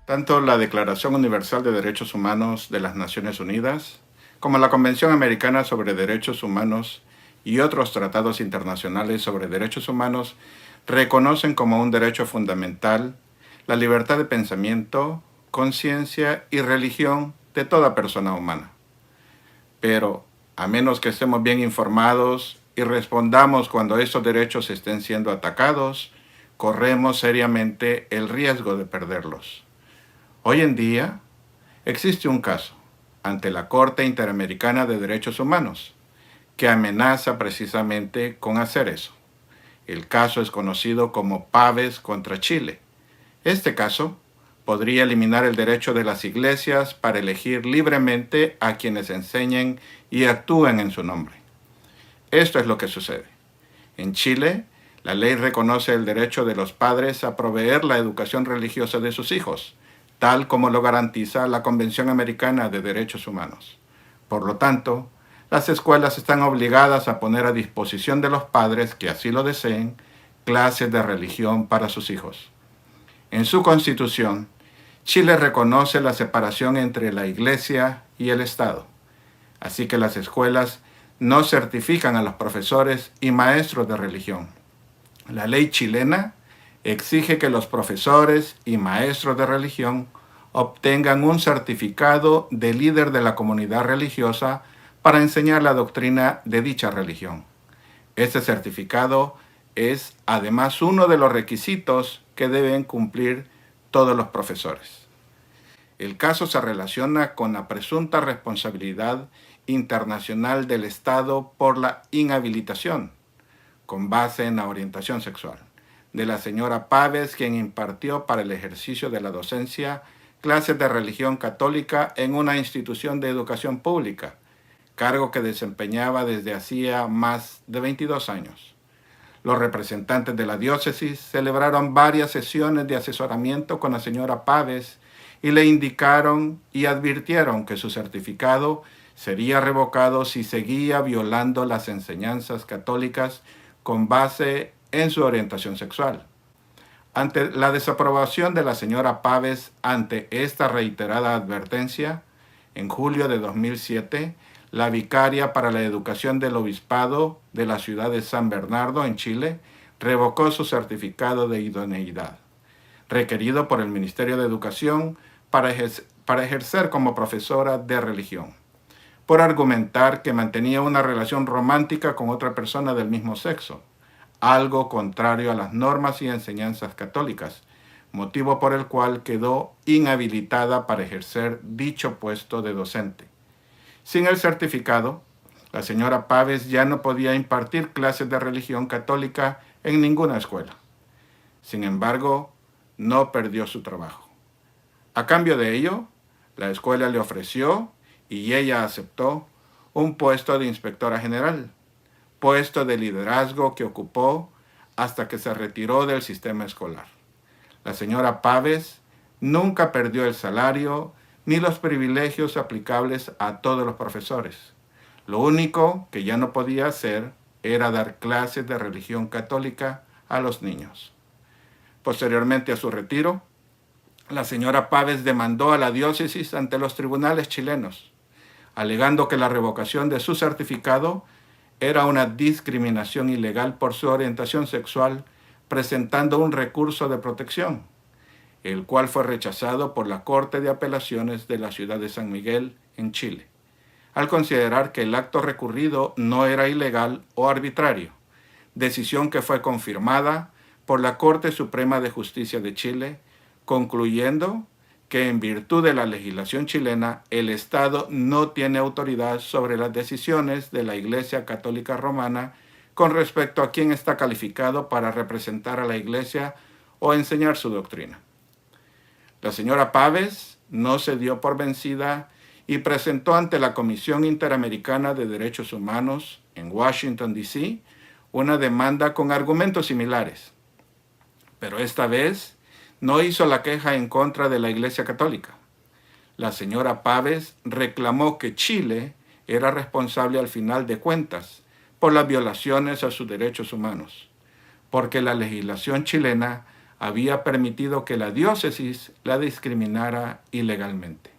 Tanto la Declaración Universal de Derechos Humanos de las Naciones Unidas como la Convención Americana sobre Derechos Humanos y otros tratados internacionales sobre derechos humanos reconocen como un derecho fundamental la libertad de pensamiento, conciencia y religión de toda persona humana. Pero, a menos que estemos bien informados y respondamos cuando estos derechos estén siendo atacados, corremos seriamente el riesgo de perderlos. Hoy en día existe un caso ante la Corte Interamericana de Derechos Humanos que amenaza precisamente con hacer eso. El caso es conocido como Pavés contra Chile. Este caso podría eliminar el derecho de las iglesias para elegir libremente a quienes enseñen y actúen en su nombre. Esto es lo que sucede. En Chile, la ley reconoce el derecho de los padres a proveer la educación religiosa de sus hijos, tal como lo garantiza la Convención Americana de Derechos Humanos. Por lo tanto, las escuelas están obligadas a poner a disposición de los padres que así lo deseen clases de religión para sus hijos. En su Constitución, Chile reconoce la separación entre la Iglesia y el Estado, así que las escuelas no certifican a los profesores y maestros de religión. La ley chilena exige que los profesores y maestros de religión obtengan un certificado de líder de la comunidad religiosa para enseñar la doctrina de dicha religión. Este certificado es además uno de los requisitos que deben cumplir todos los profesores. El caso se relaciona con la presunta responsabilidad internacional del Estado por la inhabilitación, con base en la orientación sexual, de la señora Pavés, quien impartió para el ejercicio de la docencia clases de religión católica en una institución de educación pública, cargo que desempeñaba desde hacía más de 22 años. Los representantes de la diócesis celebraron varias sesiones de asesoramiento con la señora Pavés y le indicaron y advirtieron que su certificado sería revocado si seguía violando las enseñanzas católicas con base en su orientación sexual. Ante la desaprobación de la señora Pavés ante esta reiterada advertencia, en julio de 2007, la vicaria para la educación del obispado de la ciudad de San Bernardo, en Chile, revocó su certificado de idoneidad, requerido por el Ministerio de Educación para ejercer como profesora de religión, por argumentar que mantenía una relación romántica con otra persona del mismo sexo, algo contrario a las normas y enseñanzas católicas, motivo por el cual quedó inhabilitada para ejercer dicho puesto de docente. Sin el certificado, la señora Pavés ya no podía impartir clases de religión católica en ninguna escuela. Sin embargo, no perdió su trabajo. A cambio de ello, la escuela le ofreció, y ella aceptó, un puesto de inspectora general, puesto de liderazgo que ocupó hasta que se retiró del sistema escolar. La señora Pavés nunca perdió el salario ni los privilegios aplicables a todos los profesores. Lo único que ya no podía hacer era dar clases de religión católica a los niños. Posteriormente a su retiro, la señora Pavés demandó a la diócesis ante los tribunales chilenos, alegando que la revocación de su certificado era una discriminación ilegal por su orientación sexual, presentando un recurso de protección, el cual fue rechazado por la Corte de Apelaciones de la ciudad de San Miguel, en Chile, al considerar que el acto recurrido no era ilegal o arbitrario, decisión que fue confirmada por la Corte Suprema de Justicia de Chile, concluyendo que en virtud de la legislación chilena, el Estado no tiene autoridad sobre las decisiones de la Iglesia Católica Romana con respecto a quién está calificado para representar a la Iglesia o enseñar su doctrina. La señora Pavés no se dio por vencida y presentó ante la Comisión Interamericana de Derechos Humanos en Washington, D.C., una demanda con argumentos similares. Pero esta vez no hizo la queja en contra de la Iglesia Católica. La señora Pavés reclamó que Chile era responsable al final de cuentas por las violaciones a sus derechos humanos, porque la legislación chilena había permitido que la diócesis la discriminara ilegalmente.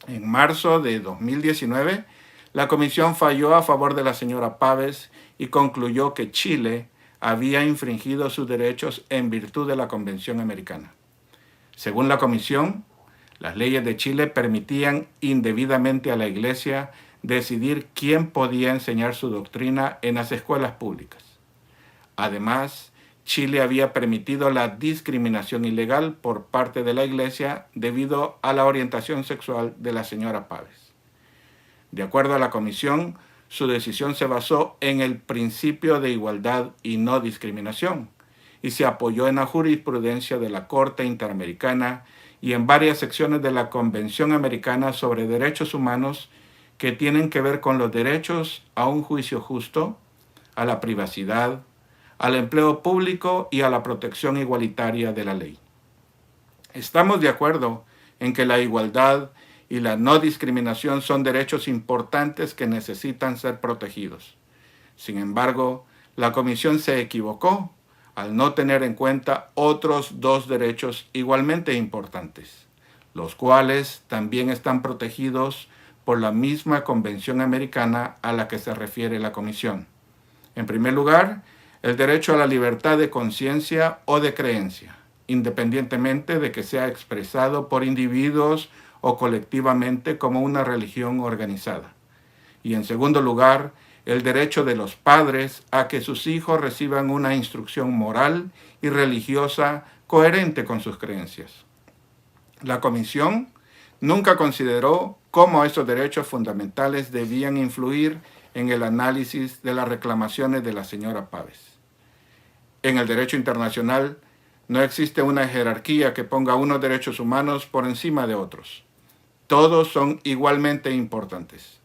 En marzo de 2019, la comisión falló a favor de la señora Pávez y concluyó que Chile había infringido sus derechos en virtud de la Convención Americana. Según la comisión, las leyes de Chile permitían indebidamente a la Iglesia decidir quién podía enseñar su doctrina en las escuelas públicas. Además, Chile había permitido la discriminación ilegal por parte de la Iglesia debido a la orientación sexual de la señora Pávez. De acuerdo a la comisión, su decisión se basó en el principio de igualdad y no discriminación, y se apoyó en la jurisprudencia de la Corte Interamericana y en varias secciones de la Convención Americana sobre Derechos Humanos que tienen que ver con los derechos a un juicio justo, a la privacidad, al empleo público y a la protección igualitaria de la ley. Estamos de acuerdo en que la igualdad y la no discriminación son derechos importantes que necesitan ser protegidos. Sin embargo, la Comisión se equivocó al no tener en cuenta otros dos derechos igualmente importantes, los cuales también están protegidos por la misma Convención Americana a la que se refiere la Comisión. En primer lugar, el derecho a la libertad de conciencia o de creencia, independientemente de que sea expresado por individuos o colectivamente como una religión organizada. Y en segundo lugar, el derecho de los padres a que sus hijos reciban una instrucción moral y religiosa coherente con sus creencias. La Comisión nunca consideró cómo estos derechos fundamentales debían influir en el análisis de las reclamaciones de la señora Pávez. En el derecho internacional no existe una jerarquía que ponga unos derechos humanos por encima de otros. Todos son igualmente importantes.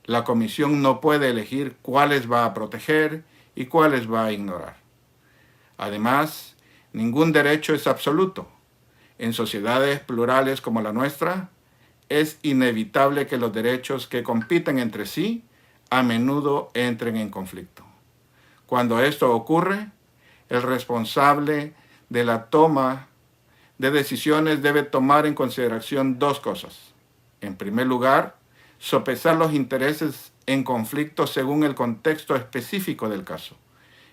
La Comisión no puede elegir cuáles va a proteger y cuáles va a ignorar. Además, ningún derecho es absoluto. En sociedades plurales como la nuestra, es inevitable que los derechos que compiten entre sí a menudo entren en conflicto. Cuando esto ocurre, el responsable de la toma de decisiones debe tomar en consideración dos cosas. En primer lugar, sopesar los intereses en conflicto según el contexto específico del caso.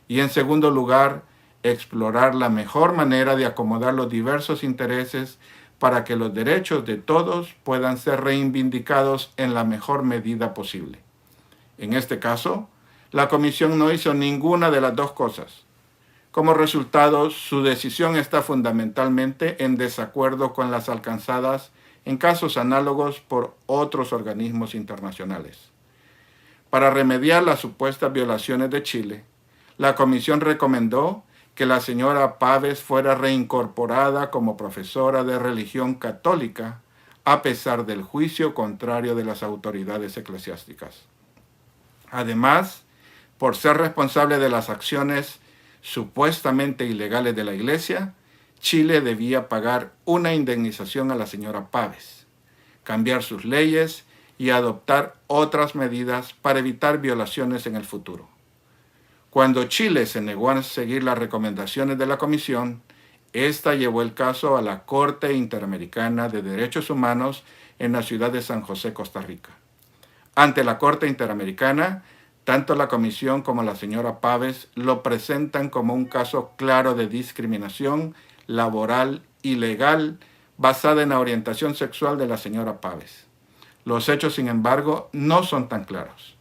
Y en segundo lugar, explorar la mejor manera de acomodar los diversos intereses para que los derechos de todos puedan ser reivindicados en la mejor medida posible. En este caso, la Comisión no hizo ninguna de las dos cosas. Como resultado, su decisión está fundamentalmente en desacuerdo con las alcanzadas en casos análogos por otros organismos internacionales. Para remediar las supuestas violaciones de Chile, la Comisión recomendó que la señora Pávez fuera reincorporada como profesora de religión católica a pesar del juicio contrario de las autoridades eclesiásticas. Además, por ser responsable de las acciones supuestamente ilegales de la Iglesia, Chile debía pagar una indemnización a la señora Pávez, cambiar sus leyes y adoptar otras medidas para evitar violaciones en el futuro. Cuando Chile se negó a seguir las recomendaciones de la Comisión, esta llevó el caso a la Corte Interamericana de Derechos Humanos en la ciudad de San José, Costa Rica. Ante la Corte Interamericana, tanto la Comisión como la señora Pávez lo presentan como un caso claro de discriminación laboral ilegal basada en la orientación sexual de la señora Pávez. Los hechos, sin embargo, no son tan claros,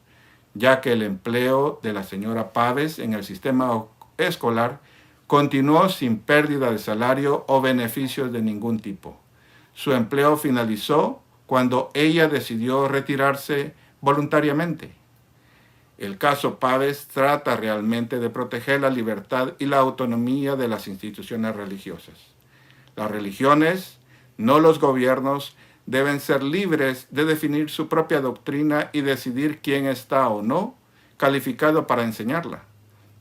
ya que el empleo de la señora Pávez en el sistema escolar continuó sin pérdida de salario o beneficios de ningún tipo. Su empleo finalizó cuando ella decidió retirarse voluntariamente. El caso Pávez trata realmente de proteger la libertad y la autonomía de las instituciones religiosas. Las religiones, no los gobiernos, deben ser libres de definir su propia doctrina y decidir quién está o no calificado para enseñarla.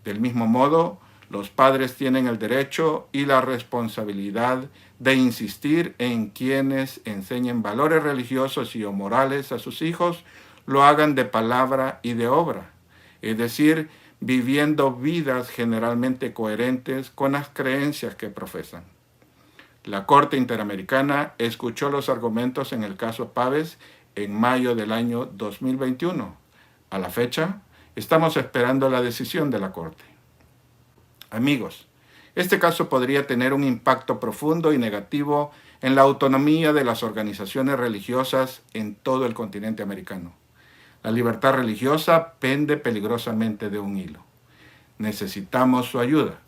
Del mismo modo, los padres tienen el derecho y la responsabilidad de insistir en quienes enseñen valores religiosos y o morales a sus hijos, lo hagan de palabra y de obra, es decir, viviendo vidas generalmente coherentes con las creencias que profesan. La Corte Interamericana escuchó los argumentos en el caso Pavés en mayo del año 2021. A la fecha, estamos esperando la decisión de la Corte. Amigos, este caso podría tener un impacto profundo y negativo en la autonomía de las organizaciones religiosas en todo el continente americano. La libertad religiosa pende peligrosamente de un hilo. Necesitamos su ayuda.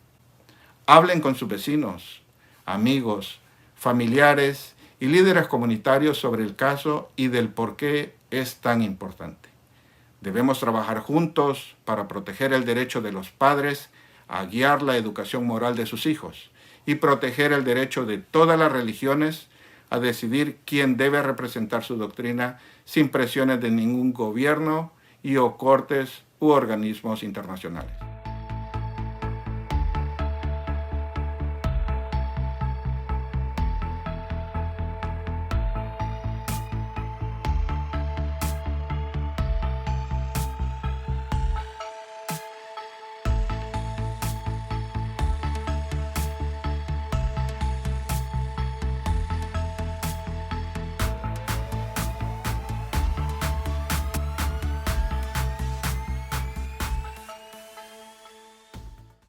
Hablen con sus vecinos, amigos, familiares y líderes comunitarios sobre el caso y del por qué es tan importante. Debemos trabajar juntos para proteger el derecho de los padres a guiar la educación moral de sus hijos y proteger el derecho de todas las religiones a decidir quién debe representar su doctrina sin presiones de ningún gobierno y o cortes u organismos internacionales.